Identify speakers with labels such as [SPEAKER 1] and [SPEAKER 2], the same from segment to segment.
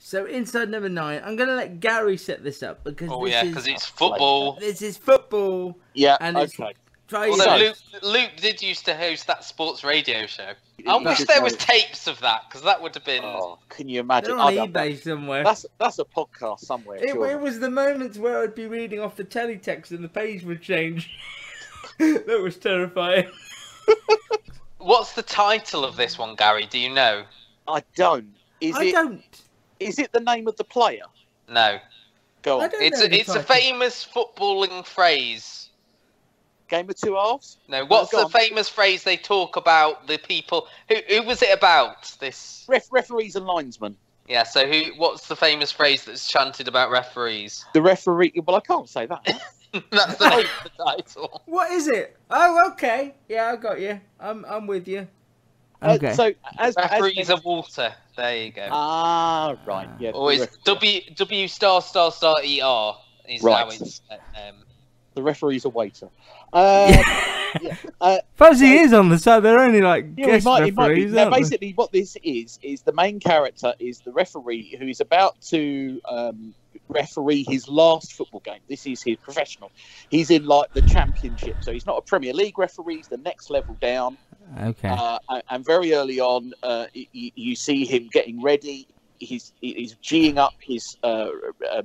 [SPEAKER 1] So inside number 9, I'm going to let Gary set this up because
[SPEAKER 2] because it's football.
[SPEAKER 1] This is football.
[SPEAKER 3] Yeah,
[SPEAKER 1] and it's
[SPEAKER 3] okay.
[SPEAKER 2] Although Luke did used to host that sports radio show. I wish there was tapes of that, because that would have been...
[SPEAKER 3] Oh, can you imagine?
[SPEAKER 1] They're on eBay somewhere.
[SPEAKER 3] That's a podcast somewhere.
[SPEAKER 1] It was the moments where I'd be reading off the teletext and the page would change. That was terrifying.
[SPEAKER 2] What's the title of this one, Gary? Do you know?
[SPEAKER 3] I don't.
[SPEAKER 1] I don't.
[SPEAKER 3] Is it the name of the player?
[SPEAKER 2] No.
[SPEAKER 3] Go on.
[SPEAKER 2] It's a famous footballing phrase.
[SPEAKER 3] Game of two halves?
[SPEAKER 2] No. What's the famous phrase they talk about? The people who was it about? This
[SPEAKER 3] referees and linesmen.
[SPEAKER 2] Yeah. So what's the famous phrase that's chanted about referees?
[SPEAKER 3] The referee. Well, I can't say that.
[SPEAKER 2] That's the name of the title.
[SPEAKER 1] What is it? Oh, okay. Yeah, I got you. I'm with you. Okay.
[SPEAKER 3] So
[SPEAKER 2] referees of water. There you go.
[SPEAKER 3] Ah, right. Yeah.
[SPEAKER 2] Or it's W star ER is how it's.
[SPEAKER 3] The referee's a waiter.
[SPEAKER 1] Fuzzy is on the side. They're only like guest referees.
[SPEAKER 3] Now, basically, what this is the main character is the referee who is about to referee his last football game. This is his professional. He's in like the championship, so he's not a Premier League referee. He's the next level down.
[SPEAKER 1] Okay.
[SPEAKER 3] And very early on, you see him getting ready. He's geeing up his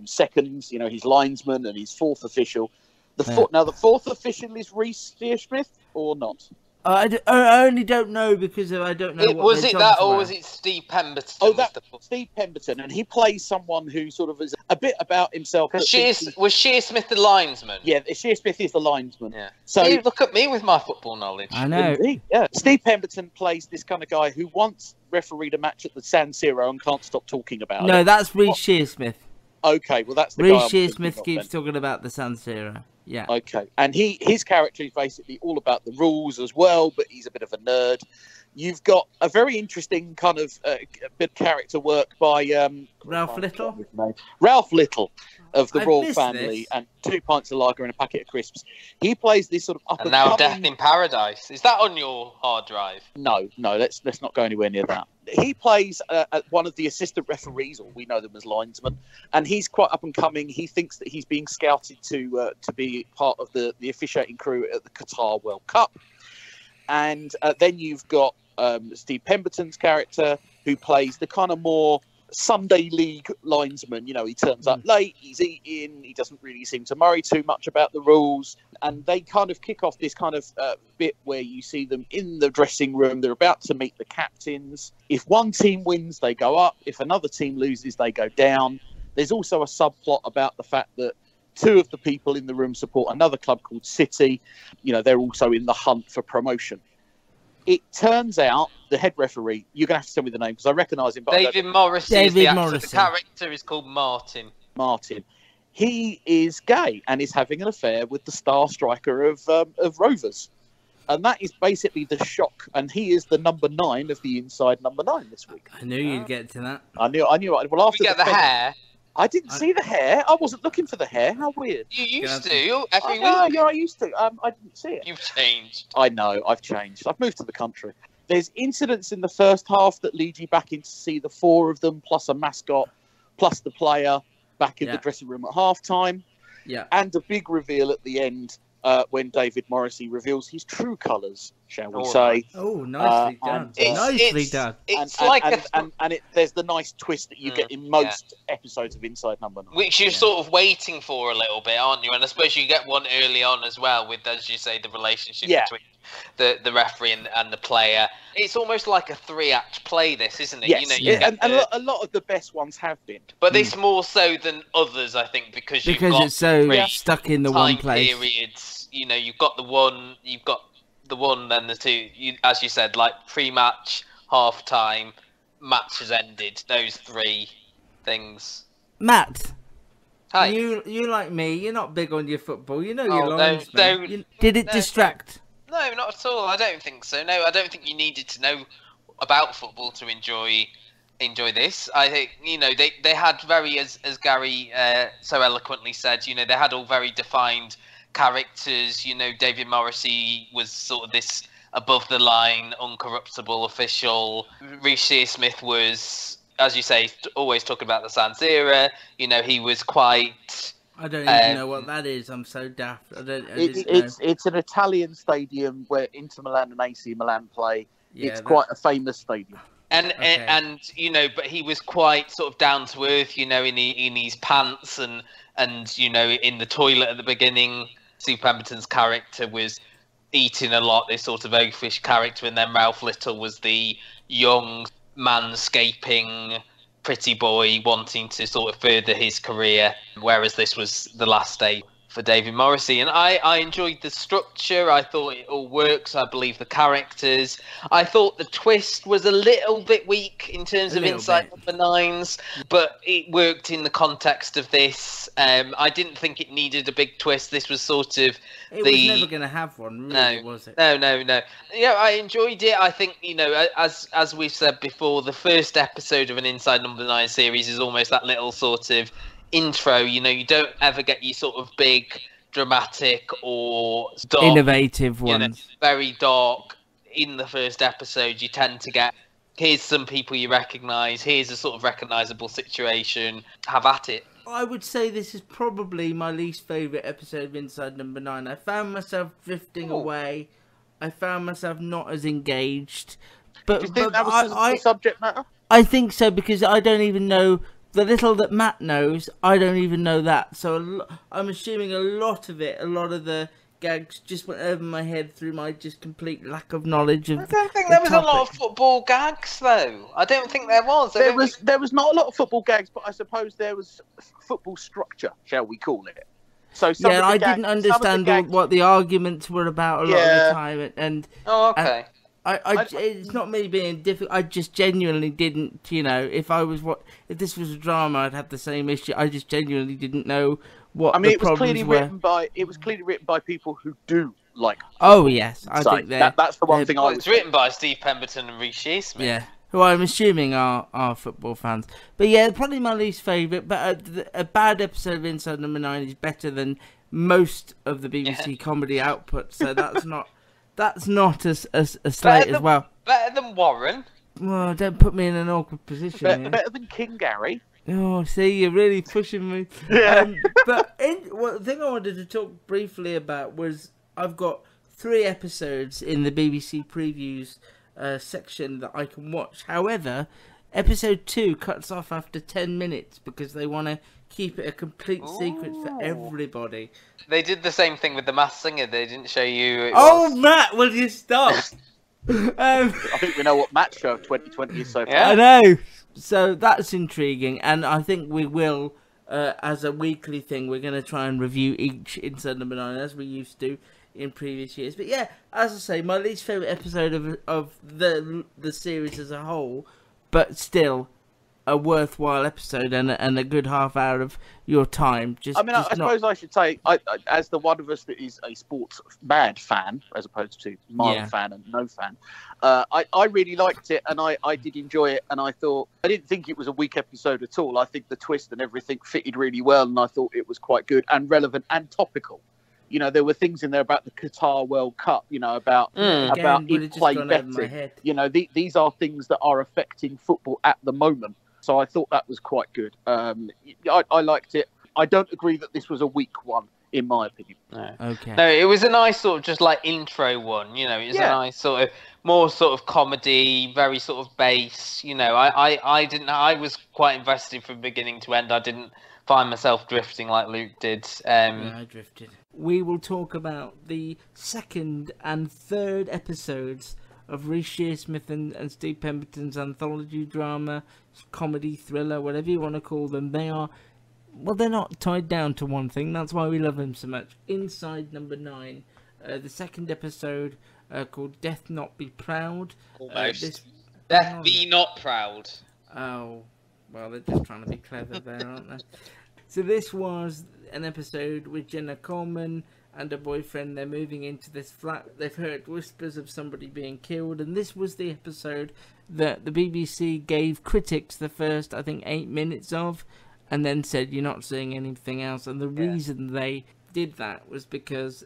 [SPEAKER 3] seconds, his linesman and his fourth official. Now, the fourth official is Reece Shearsmith or not?
[SPEAKER 1] I only don't know because I don't know.
[SPEAKER 2] Was it that or was it Steve Pemberton?
[SPEAKER 3] Oh, Steve Pemberton, and he plays someone who sort of is a bit about himself.
[SPEAKER 2] Was Shearsmith the linesman?
[SPEAKER 3] Yeah, Shearsmith is the linesman.
[SPEAKER 2] Yeah.
[SPEAKER 3] So
[SPEAKER 2] you look at me with my football knowledge.
[SPEAKER 1] I know.
[SPEAKER 3] Indeed, yeah. Steve Pemberton plays this kind of guy who once refereed a match at the San Siro and can't stop talking about it.
[SPEAKER 1] No, that's Reece Shearsmith.
[SPEAKER 3] Okay, well that's the
[SPEAKER 1] Reece
[SPEAKER 3] guy.
[SPEAKER 1] Shearsmith keeps talking about the San Siro. Yeah.
[SPEAKER 3] Okay, and his character is basically all about the rules as well, but he's a bit of a nerd. You've got a very interesting kind of bit of character work by
[SPEAKER 1] Ralph Little.
[SPEAKER 3] Ralph Little of the
[SPEAKER 1] I've
[SPEAKER 3] Royal
[SPEAKER 1] missed
[SPEAKER 3] Family
[SPEAKER 1] this.
[SPEAKER 3] and 2 pints of lager and a packet of crisps. He plays this sort of
[SPEAKER 2] and now Death in Paradise. Is that on your hard drive?
[SPEAKER 3] No. Let's not go anywhere near that. He plays one of the assistant referees, or we know them as linesmen, and he's quite up and coming. He thinks that he's being scouted to be part of the officiating crew at the Qatar World Cup. And then you've got Steve Pemberton's character, who plays the kind of more Sunday League linesman. He turns up late, he's eating, he doesn't really seem to worry too much about the rules. And they kind of kick off this kind of bit where you see them in the dressing room. They're about to meet the captains. If one team wins, they go up. If another team loses, they go down. There's also a subplot about the fact that 2 of the people in the room support another club called City. They're also in the hunt for promotion. It turns out the head referee, you're going to have to tell me the name because I recognise him. But
[SPEAKER 2] David Morrissey is the actor. The character is called Martin.
[SPEAKER 3] He is gay and is having an affair with the star striker of Rovers. And that is basically the shock. And he is the number 9 of the inside number 9 this week.
[SPEAKER 1] I knew you'd get to that.
[SPEAKER 3] I knew. Well, after
[SPEAKER 2] you get the hair.
[SPEAKER 3] I didn't see the hair. I wasn't looking for the hair. How weird.
[SPEAKER 2] You used to every week.
[SPEAKER 3] Yeah, I used to. I didn't see it.
[SPEAKER 2] You've changed.
[SPEAKER 3] I know. I've changed. I've moved to the country. There's incidents in the first half that lead you back in to see the 4 of them, plus a mascot, plus the player back in the dressing room at halftime.
[SPEAKER 1] Yeah.
[SPEAKER 3] And a big reveal at the end when David Morrissey reveals his true colours, shall we say.
[SPEAKER 1] Nice. Oh, nicely done. Nicely done.
[SPEAKER 2] It's
[SPEAKER 3] there's the nice twist that you get in most episodes of Inside Number 9.
[SPEAKER 2] Which you're sort of waiting for a little bit, aren't you? And I suppose you get one early on as well with, as you say, the relationship between the referee and the player. It's almost like a 3-act play, this, isn't it?
[SPEAKER 3] Yes, a lot of the best ones have been.
[SPEAKER 2] But this more so than others, I think, because you've got
[SPEAKER 1] it's so stuck in the one place.
[SPEAKER 2] Periods. You've got the one, then the 2. As you said, like pre-match, half-time, match has ended. Those 3 things.
[SPEAKER 1] Matt.
[SPEAKER 2] Hi.
[SPEAKER 1] You like me, you're not big on your football. You know your
[SPEAKER 2] lines,
[SPEAKER 1] man. Did it distract?
[SPEAKER 2] No, not at all. I don't think so. No, I don't think you needed to know about football to enjoy this. I think they had very, as Gary so eloquently said, they had all very defined characters. David Morrissey was sort of this above the line, uncorruptible official. Reece Shearsmith was as you say, always talking about the San Siro. You know, he was quite.
[SPEAKER 1] I don't even know what that is. I'm so daft. I didn't know.
[SPEAKER 3] It's an Italian stadium where Inter Milan and AC Milan play.
[SPEAKER 1] Yeah,
[SPEAKER 3] it's quite a famous stadium.
[SPEAKER 2] And you know, but he was quite sort of down to earth, you know, in his pants and you know, in the toilet at the beginning. Steve Pemberton's character was eating a lot, this sort of oafish character, and then Ralph Little was the young manscaping pretty boy wanting to sort of further his career, whereas this was the last day for David Morrissey. And I enjoyed the structure. I thought it all works. I believe the characters. I thought the twist was a little bit weak in terms of Inside Number Nines, but it worked in the context of this. I didn't think it needed a big twist. This was sort of
[SPEAKER 1] It was never going to have one, really, was it?
[SPEAKER 2] No. Yeah, I enjoyed it. I think, you know, as we've said before, the first episode of an Inside Number 9 series is almost that little sort of intro. You know, you don't ever get your sort of big, dramatic or dark,
[SPEAKER 1] innovative ones.
[SPEAKER 2] You know, very dark in the first episode. You tend to get, here's some people you recognise, here's a sort of recognisable situation, have at it.
[SPEAKER 1] I would say this is probably my least favourite episode of Inside Number 9. I found myself drifting away. I found myself not as engaged. But,
[SPEAKER 3] do you think that was the subject matter?
[SPEAKER 1] I think so, because I don't even know the little that Matt knows. I don't even know that. So I'm assuming a lot of the gags just went over my head through my just complete lack of knowledge of.
[SPEAKER 2] I don't think there was a lot of football gags, though. I don't think there was.
[SPEAKER 3] There was not a lot of football gags, but I suppose there was football structure, shall we call it? So
[SPEAKER 1] I didn't understand what the arguments were about a lot of the time, and
[SPEAKER 2] okay.
[SPEAKER 1] It's not me being difficult. I just genuinely didn't, you know. If this was a drama, I'd have the same issue. I just genuinely didn't know what. I mean,
[SPEAKER 3] it was clearly written by people who do like.
[SPEAKER 1] Oh yes, I think
[SPEAKER 3] that's the one thing.
[SPEAKER 2] It's written by Steve Pemberton and Reece Shearsmith.
[SPEAKER 1] Yeah, who I'm assuming are football fans. But yeah, probably my least favourite. But a bad episode of Inside Number 9 is better than most of the BBC comedy output. So that's not. That's not a slate as well.
[SPEAKER 2] Better than Warren.
[SPEAKER 1] Well, don't put me in an awkward position.
[SPEAKER 3] Better than King Gary.
[SPEAKER 1] Oh, see, you're really pushing me.
[SPEAKER 3] Yeah.
[SPEAKER 1] The thing I wanted to talk briefly about was I've got 3 episodes in the BBC previews section that I can watch. However, episode 2 cuts off after 10 minutes because they want to keep it a complete secret for everybody.
[SPEAKER 2] They did the same thing with The Masked Singer. They didn't show you.
[SPEAKER 1] Matt, will you stop?
[SPEAKER 3] I think we know what Matt's show of 2020 is so far.
[SPEAKER 1] Yeah. I know. So that's intriguing, and I think we will, as a weekly thing, we're going to try and review each Inside Number 9 as we used to in previous years. But yeah, as I say, my least favourite episode of the series as a whole, but still a worthwhile episode and a good half hour of your time.
[SPEAKER 3] I suppose I should say, I as the one of us that is a sports mad fan, as opposed to mild fan and no fan, I really liked it, and I did enjoy it, and I didn't think it was a weak episode at all. I think the twist and everything fitted really well, and I thought it was quite good and relevant and topical. You know, there were things in there about the Qatar World Cup, you know, about in-play betting. You know, these are things that are affecting football at the moment. So I thought that was quite good. I liked it. I don't agree that this was a weak one, in my opinion.
[SPEAKER 2] No. Okay. No, it was a nice sort of just like intro one. You know, it was a nice sort of more sort of comedy, very sort of base. You know, I was quite invested from beginning to end. I didn't find myself drifting like Luke did.
[SPEAKER 1] I drifted. We will talk about the second and third episodes of Reece Shearsmith and Steve Pemberton's anthology drama, comedy, thriller, whatever you want to call them. They're not tied down to one thing. That's why we love them so much. Inside Number 9, the second episode called Death Not Be Proud.
[SPEAKER 2] Almost. Death Be Not Proud.
[SPEAKER 1] Oh, well, they're just trying to be clever there, aren't they? So this was an episode with Jenna Coleman and her boyfriend. They're moving into this flat. They've heard whispers of somebody being killed, and this was the episode that the BBC gave critics the first, I think, 8 minutes of, and then said you're not seeing anything else. And the reason they did that was because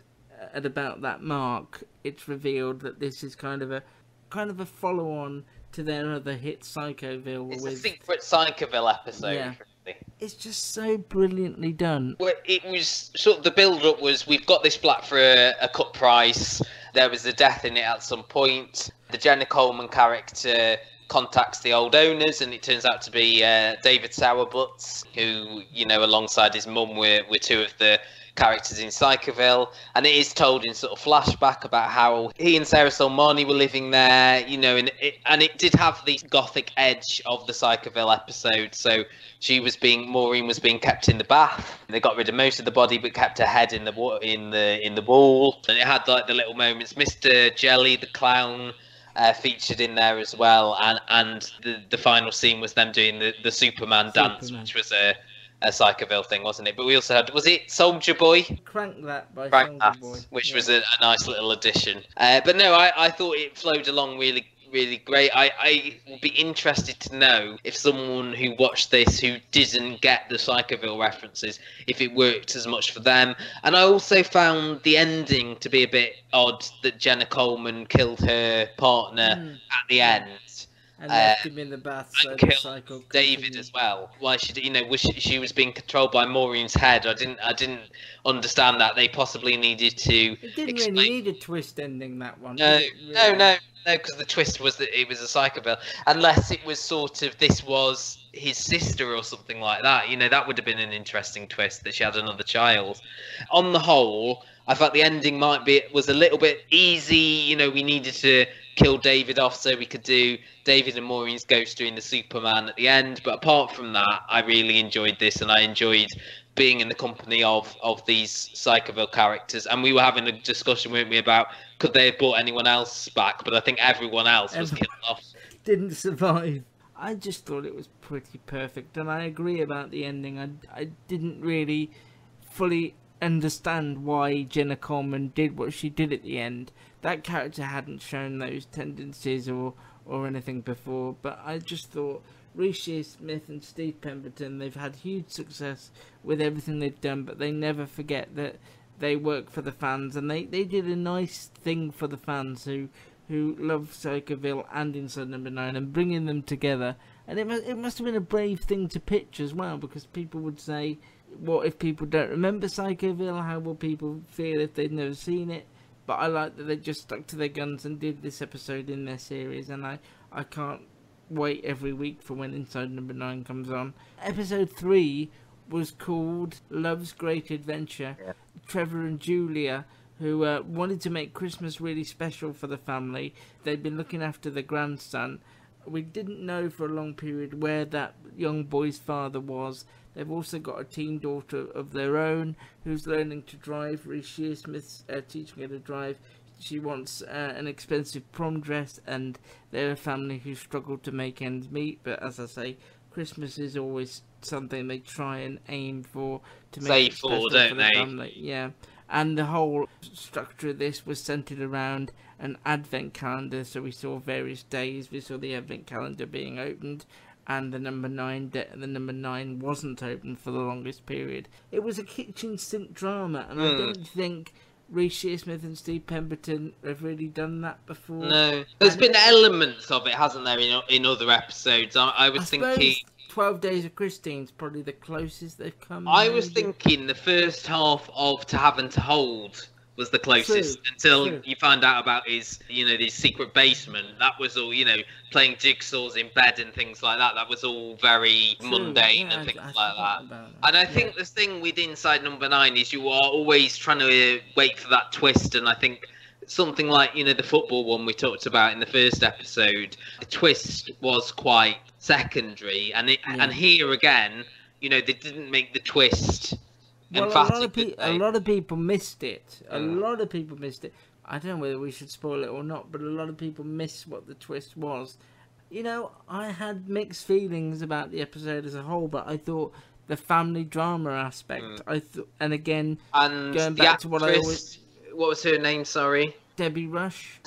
[SPEAKER 1] at about that mark, it's revealed that this is kind of a follow-on to their other hit Psychoville.
[SPEAKER 2] It's
[SPEAKER 1] with
[SPEAKER 2] a secret Psychoville episode.
[SPEAKER 1] Yeah.
[SPEAKER 2] Really.
[SPEAKER 1] It's just so brilliantly done.
[SPEAKER 2] Well, it was sort of the build-up was we've got this black for a cut price. There was a death in it at some point. The Jenna Coleman character contacts the old owners, and it turns out to be David Sowerbutts, who, you know, alongside his mum were two of the characters in Psychoville, and it is told in sort of flashback about how he and Sarah Silmani were living there, you know, and it did have the gothic edge of the Psychoville episode. So Maureen was being kept in the bath. They got rid of most of the body, but kept her head in the wall, and it had like the little moments. Mr. Jelly, the clown, featured in there as well, and the final scene was them doing the Superman dance, which was a Psychoville thing, wasn't it? But we also had, was it Soldier Boy?
[SPEAKER 1] Crank That by
[SPEAKER 2] Crank
[SPEAKER 1] Soldier
[SPEAKER 2] That,
[SPEAKER 1] Boy.
[SPEAKER 2] which was a nice little addition. But no, I thought it flowed along really, really great. I would be interested to know if someone who watched this who didn't get the Psychoville references, if it worked as much for them. And I also found the ending to be a bit odd, that Jenna Coleman killed her partner at the end.
[SPEAKER 1] And left him in the bath, so
[SPEAKER 2] and
[SPEAKER 1] the
[SPEAKER 2] killed
[SPEAKER 1] cycle
[SPEAKER 2] David
[SPEAKER 1] continued.
[SPEAKER 2] as well. Why she was being controlled by Maureen's head. I didn't understand that. They possibly needed to
[SPEAKER 1] It didn't
[SPEAKER 2] explain.
[SPEAKER 1] really need a twist ending, that one.
[SPEAKER 2] No,
[SPEAKER 1] did it, really?
[SPEAKER 2] no, because the twist was that it was a Psychoville. Unless it was sort of this was his sister or something like that. You know, that would have been an interesting twist, that she had another child. On the whole, I thought the ending was a little bit easy. You know, we needed to kill David off so we could do David and Maureen's ghost doing the Superman at the end. But apart from that, I really enjoyed this, and I enjoyed being in the company of these Psychoville characters. And we were having a discussion, weren't we, about could they have brought anyone else back? But I think everyone else was killed off.
[SPEAKER 1] Didn't survive. I just thought it was pretty perfect, and I agree about the ending. I didn't really fully understand why Jenna Coleman did what she did at the end. That character hadn't shown those tendencies or anything before, but I just thought Reece Shearsmith and Steve Pemberton, they've had huge success with everything they've done, but they never forget that they work for the fans, and they did a nice thing for the fans who love Psychoville and Inside Number 9, and bringing them together. And it must have been a brave thing to pitch as well, because people would say, what if people don't remember Psychoville? How will people feel if they've never seen it? But I like that they just stuck to their guns and did this episode in their series, and I can't wait every week for when Inside Number 9 comes on. Episode 3 was called Love's Great Adventure. Yeah. Trevor and Julia, who wanted to make Christmas really special for the family. They'd been looking after their grandson. We didn't know for a long period where that young boy's father was. They've also got a teen daughter of their own who's learning to drive. Reece Shearsmith's teaching her to drive. She wants an expensive prom dress, and they're a family who struggle to make ends meet. But as I say, Christmas is always something they try and aim for to make it special for the family. Yeah. And the whole structure of this was centered around an advent calendar. So we saw various days. We saw the advent calendar being opened, and the number 9 wasn't open for the longest period. It was a kitchen sink drama, and I don't think Reece Shearsmith and Steve Pemberton have really done that before.
[SPEAKER 2] No, there's been elements of it, hasn't there, in other episodes? I was thinking
[SPEAKER 1] 12 Days of Christine's probably the closest they've come.
[SPEAKER 2] I was thinking the first half of To Have and To Hold was the closest until you find out about his secret basement. That was all, playing jigsaws in bed and things like that. That was all very mundane and things like that. And I think the thing with Inside Number 9 is you are always trying to wait for that twist. And I think something like, the football one we talked about in the first episode, the twist was quite secondary. And here again, they didn't make the twist.
[SPEAKER 1] Well, a lot of people missed it. A lot of people missed it. I don't know whether we should spoil it or not, but a lot of people missed what the twist was. I had mixed feelings about the episode as a whole, but I thought the family drama aspect, going back to what I always...
[SPEAKER 2] What was her name, sorry?
[SPEAKER 1] Debbie Rush,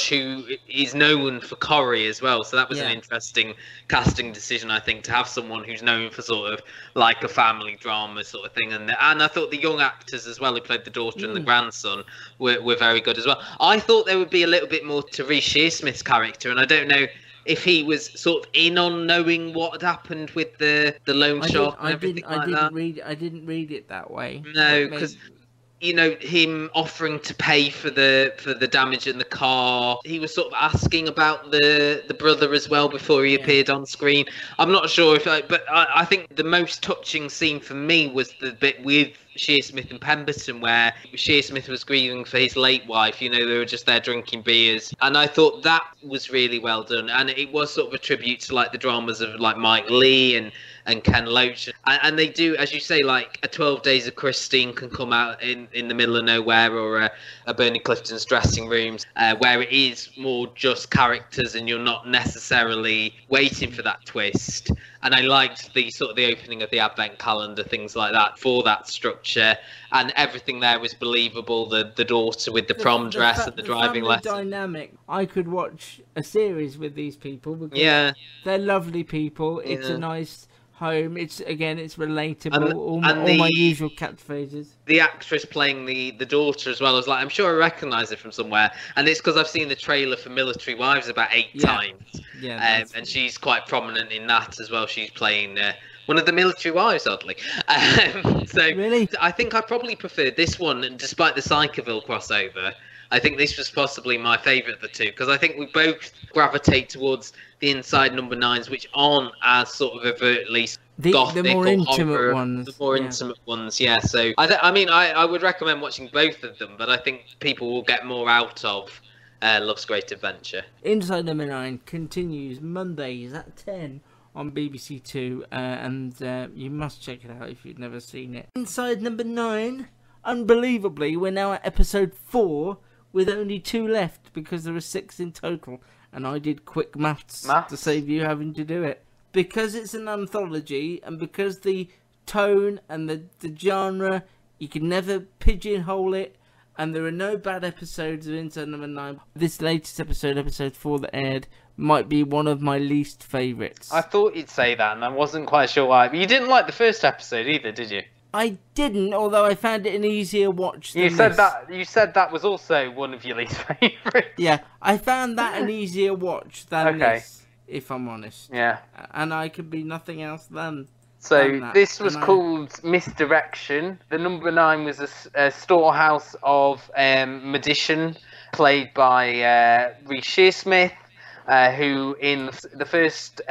[SPEAKER 2] who is known for Corrie as well, so that was an interesting casting decision, I think, to have someone who's known for sort of like a family drama sort of thing. And I thought the young actors as well, who played the daughter and the grandson, were very good as well. I thought there would be a little bit more to Reece Shearsmith's character, and I don't know
[SPEAKER 4] if he was sort of in on knowing what had happened with the loan shark and everything like that.
[SPEAKER 1] I didn't read it that way.
[SPEAKER 4] No, because you know, him offering to pay for the damage in the car. He was sort of asking about the brother as well before he appeared on screen. I'm not sure if, but I think the most touching scene for me was the bit with Shearsmith and Pemberton, where Shearsmith was grieving for his late wife. You know, they were just there drinking beers, and I thought that was really well done. And it was sort of a tribute to like the dramas of like Mike Leigh and Ken Loach, and they do, as you say, like a 12 Days of Christine can come out in the middle of nowhere, or a Bernie Clifton's dressing rooms, where it is more just characters and you're not necessarily waiting for that twist. And I liked the sort of the opening of the advent calendar, things like that, for that structure, and everything there was believable. The daughter with the prom dress and the driving lesson.
[SPEAKER 1] Dynamic. I could watch a series with these people because they're lovely people. It's a nice home. It's relatable. All my usual catchphrases.
[SPEAKER 4] The actress playing the daughter as well, I was like, I'm sure I recognise her from somewhere, and it's because I've seen the trailer for Military Wives about 8 times. Yeah, and she's quite prominent in that as well. She's playing one of the military wives, oddly. So really? I think I probably preferred this one, and despite the Psychoville crossover, I think this was possibly my favourite of the two, because I think we both gravitate towards the Inside Number 9s, which aren't as sort of overtly gothic
[SPEAKER 1] the more
[SPEAKER 4] or
[SPEAKER 1] intimate
[SPEAKER 4] horror.
[SPEAKER 1] ones.
[SPEAKER 4] The more intimate ones, yeah. So I would recommend watching both of them, but I think people will get more out of Love's Great Adventure.
[SPEAKER 1] Inside Number 9 continues Mondays at 10 on BBC Two, and you must check it out if you've never seen it. Inside Number 9, unbelievably, we're now at episode 4 with only 2 left because there are 6 in total, and I did quick maths to save you having to do it. Because it's an anthology, and because the tone and the genre, you can never pigeonhole it, and there are no bad episodes of Inside Number 9. This latest episode 4 that aired, might be one of my least favourites.
[SPEAKER 4] I thought you'd say that, and I wasn't quite sure why. But you didn't like the first episode either, did you?
[SPEAKER 1] I didn't, although I found it an easier watch than
[SPEAKER 4] You said that was also one of your least favourites.
[SPEAKER 1] Yeah, I found that an easier watch than this, if I'm honest.
[SPEAKER 4] Yeah.
[SPEAKER 1] And I could be nothing else than
[SPEAKER 4] So this was called Misdirection. The Number 9 was a storehouse of magician, played by Reece Shearsmith, who in the first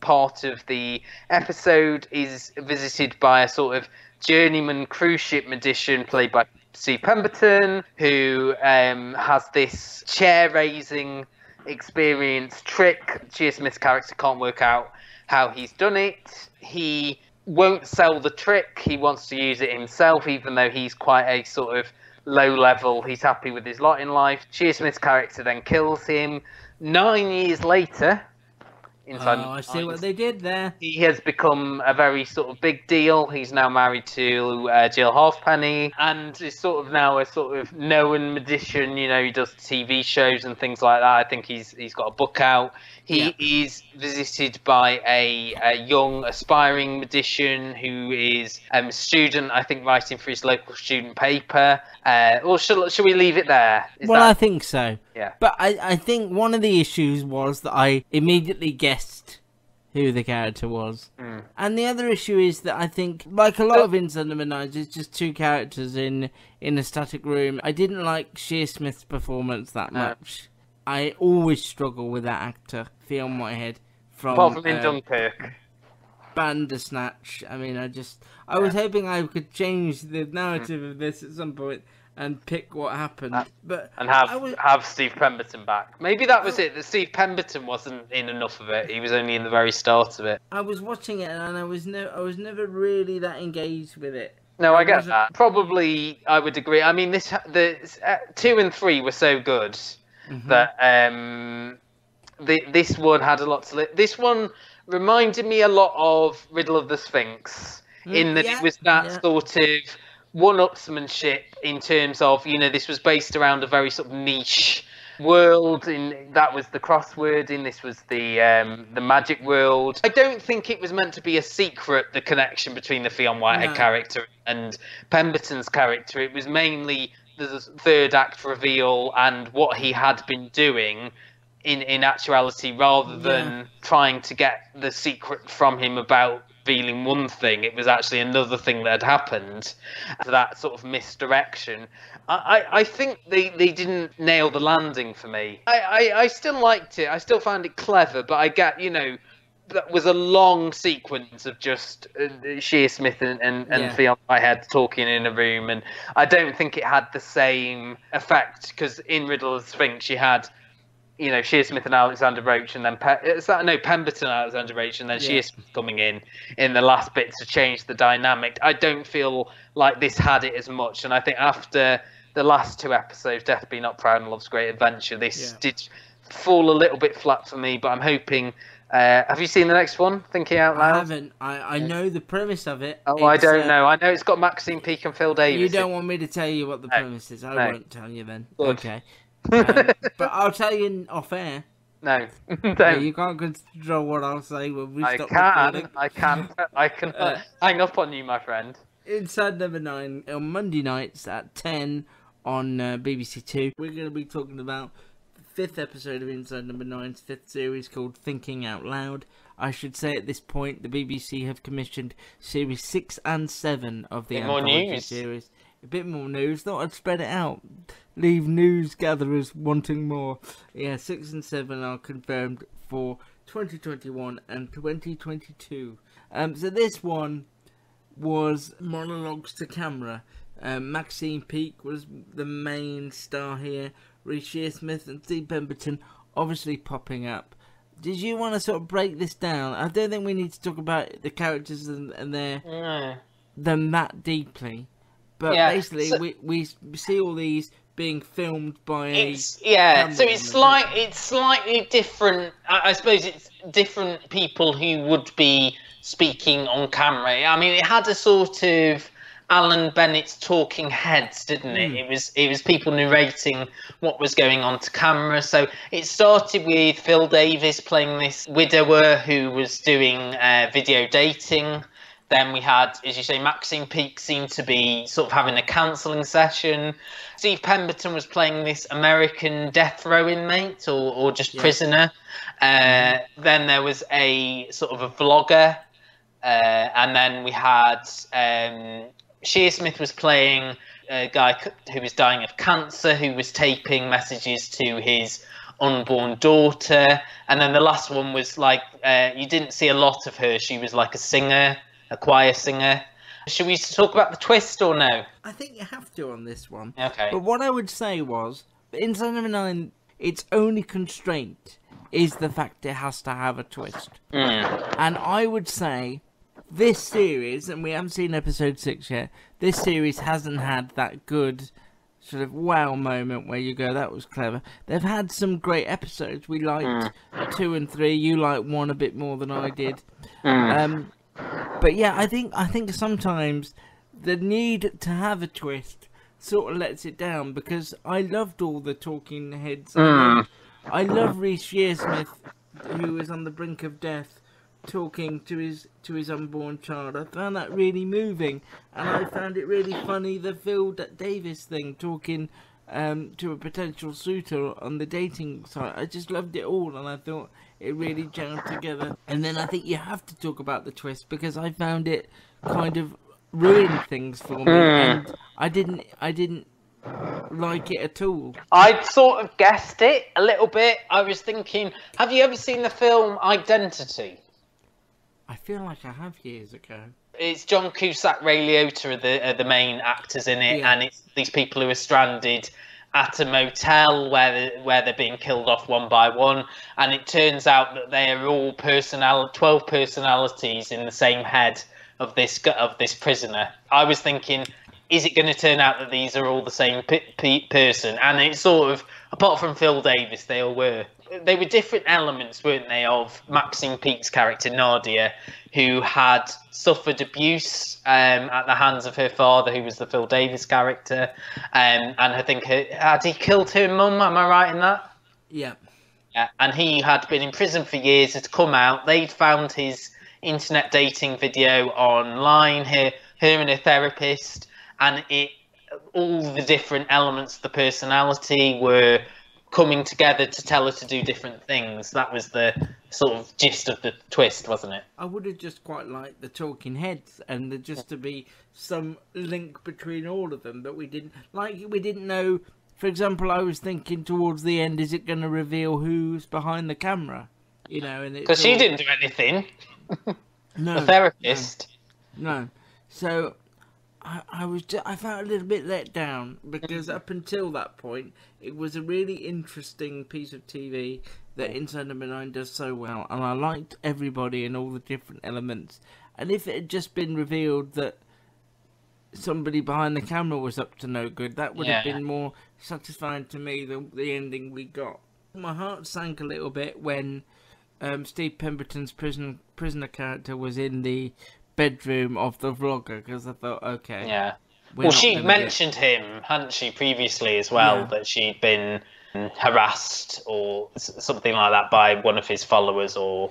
[SPEAKER 4] part of the episode is visited by a sort of journeyman cruise ship magician played by Steve Pemberton, who has this chair-raising experience trick. Shearsmith's character can't work out how he's done it. He won't sell the trick. He wants to use it himself, even though he's quite a sort of low level. He's happy with his lot in life. Shearsmith's character then kills him. 9 years later,
[SPEAKER 1] I see what they did there.
[SPEAKER 4] He has become a very sort of big deal. He's now married to Jill Halfpenny, and is sort of now a sort of known magician. You know, he does TV shows and things like that. I think he's got a book out. He is visited by a young aspiring magician who is a student, I think, writing for his local student paper. Or shall we leave it there?
[SPEAKER 1] I think so.
[SPEAKER 4] Yeah.
[SPEAKER 1] But I think one of the issues was that I immediately guessed who the character was. And the other issue is that I think, like a lot of Inside Number 9s, it's just 2 characters in a static room. I didn't like Shearsmith's performance that much. I always struggle with that actor, Fionn Whitehead,
[SPEAKER 4] apart from in Dunkirk.
[SPEAKER 1] Bandersnatch. I mean, I was hoping I could change the narrative of this at some point and pick what happened,
[SPEAKER 4] and have Steve Pemberton back. Maybe that was it. That Steve Pemberton wasn't in enough of it. He was only in the very start of it.
[SPEAKER 1] I was watching it and I was never really that engaged with it.
[SPEAKER 4] No, I get that. Probably, I would agree. I mean, the 2 and 3 were so good that this one had a lot to. This one reminded me a lot of Riddle of the Sphinx, in that it was that sort of one-upsmanship in terms of, you know, this was based around a very sort of niche world. That was the crosswording. This was the magic world. I don't think it was meant to be a secret, the connection between the Fionn Whitehead character and Pemberton's character. It was mainly the third act reveal and what he had been doing in actuality, rather than trying to get the secret from him about revealing one thing, it was actually another thing that had happened. That sort of misdirection. I think they didn't nail the landing for me. I still liked it. I still found it clever, but I get, that was a long sequence of just Shearsmith and Theon Whitehead talking in a room, and I don't think it had the same effect, because in Riddle of the Sphinx you had, Shearsmith and Alexander Roach, and then Pemberton and Alexander Roach, and then Shearsmith coming in the last bit to change the dynamic. I don't feel like this had it as much, and I think after the last 2 episodes, Death Be Not Proud and Love's Great Adventure, this did fall a little bit flat for me, but I'm hoping... have you seen the next one, Thinking Out Loud?
[SPEAKER 1] I haven't. I know the premise of it.
[SPEAKER 4] Oh, I don't know. I know it's got Maxine Peake and Phil Davis.
[SPEAKER 1] You don't want me to tell you what the premise is. I won't tell you then. Good. Okay. But I'll tell you off air.
[SPEAKER 4] No, don't.
[SPEAKER 1] Yeah, you can't control what I'll say when we stop recording.
[SPEAKER 4] I can hang up on you, my friend.
[SPEAKER 1] Inside Number 9 on Monday nights at 10 on BBC Two. We're going to be talking about the 5th episode of Inside Number 9's 5th series, called Thinking Out Loud. I should say at this point the BBC have commissioned series 6 and 7 of the anthology series. A bit more news. Thought I'd spread it out. Leave news gatherers wanting more. Yeah, 6 and 7 are confirmed for 2021 and 2022. So this one was monologues to camera. Maxine Peake was the main star here. Reece Shearsmith and Steve Pemberton obviously popping up. Did you want to sort of break this down? I don't think we need to talk about the characters and them that deeply. But basically, we see all these being filmed by
[SPEAKER 4] so it's slightly different. I suppose it's different people who would be speaking on camera. I mean, it had a sort of Alan Bennett's Talking Heads, didn't it? It was people narrating what was going on to camera. So it started with Phil Davis playing this widower who was doing video dating. Then we had, as you say, Maxine Peake seemed to be sort of having a counselling session. Steve Pemberton was playing this American death row inmate or just prisoner. Then there was a sort of a vlogger. And then we had Shearsmith was playing a guy who was dying of cancer, who was taping messages to his unborn daughter. And then the last one was like, you didn't see a lot of her. She was like a singer. A choir singer. Should we talk about the twist or no?
[SPEAKER 1] I think you have to on this one.
[SPEAKER 4] Okay.
[SPEAKER 1] But what I would say was, Inside Number 9, its only constraint is the fact it has to have a twist. And I would say this series, and we haven't seen episode 6 yet, this series hasn't had that good sort of wow moment where you go, that was clever. They've had some great episodes. We liked 2 and 3. You liked 1 a bit more than I did. But yeah, I think sometimes the need to have a twist sort of lets it down, because I loved all the talking heads. I love Reece Shearsmith, who was on the brink of death, talking to his unborn child. I found that really moving, and I found it really funny, the Phil Davis thing, talking to a potential suitor on the dating site. I just loved it all, and I thought it really gelled together. And then I think you have to talk about the twist, because I found it kind of ruined things for me, and I didn't like it at all.
[SPEAKER 4] I'd sort of guessed it a little bit. I was thinking, have you ever seen the film Identity?
[SPEAKER 1] I feel like I have years ago.
[SPEAKER 4] It's John Cusack, Ray Liotta are the main actors in it, and it's these people who are stranded at a motel where they're being killed off one by one, and it turns out that they are all 12 personalities in the same head of this prisoner. I was thinking, is it going to turn out that these are all the same person? And it's sort of, apart from Phil Davis, they all were. They were different elements, weren't they, of Maxine Peake's character, Nadia, who had suffered abuse at the hands of her father, who was the Phil Davis character. And I think, had he killed her mum? Am I right in that?
[SPEAKER 1] Yeah.
[SPEAKER 4] Yeah. And he had been in prison for years, had come out. They'd found his internet dating video online, her and her therapist, and all the different elements of the personality were coming together to tell her to do different things. That was the sort of gist of the twist, wasn't it?
[SPEAKER 1] I would have just quite liked the talking heads and there just to be some link between all of them, but we didn't know. For example, I was thinking towards the end, is it going to reveal who's behind the camera? You know, and
[SPEAKER 4] because she didn't do anything.
[SPEAKER 1] No,
[SPEAKER 4] the therapist.
[SPEAKER 1] No. So I felt a little bit let down because up until that point, it was a really interesting piece of TV that Inside Number 9 does so well, and I liked everybody and all the different elements. And if it had just been revealed that somebody behind the camera was up to no good, that would have been more satisfying to me than the ending we got. My heart sank a little bit when Steve Pemberton's prisoner character was in the bedroom of the vlogger, because I thought, okay.
[SPEAKER 4] Yeah. Well, she mentioned him, hadn't she, previously as well, that she'd been harassed or something like that by one of his followers, or...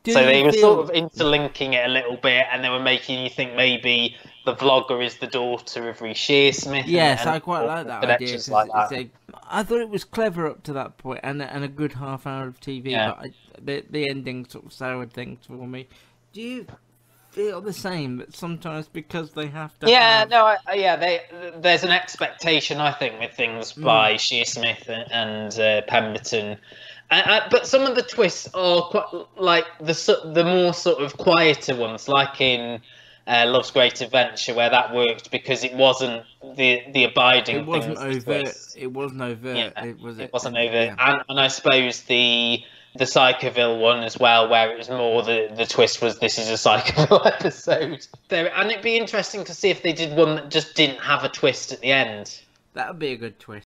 [SPEAKER 4] So they were sort of interlinking it a little bit, and they were making you think maybe the vlogger is the daughter of Reece Shearsmith.
[SPEAKER 1] Yes, I quite like that idea.
[SPEAKER 4] Like that.
[SPEAKER 1] I thought it was clever up to that point, and a good half hour of TV, but the ending sort of soured things for me. Do you feel the same, that sometimes because they have to
[SPEAKER 4] there's an expectation, I think, with things by Shearsmith and Pemberton. But some of the twists are quite like the more sort of quieter ones, like in Love's Great Adventure, where that worked because it wasn't the abiding.
[SPEAKER 1] It wasn't overt. It wasn't overt.
[SPEAKER 4] Yeah,
[SPEAKER 1] it
[SPEAKER 4] wasn't overt. Yeah. And I suppose the Psychoville one as well, where it was more the twist was this is a Psychoville episode. And it'd be interesting to see if they did one that just didn't have a twist at the end.
[SPEAKER 1] That would be a good twist.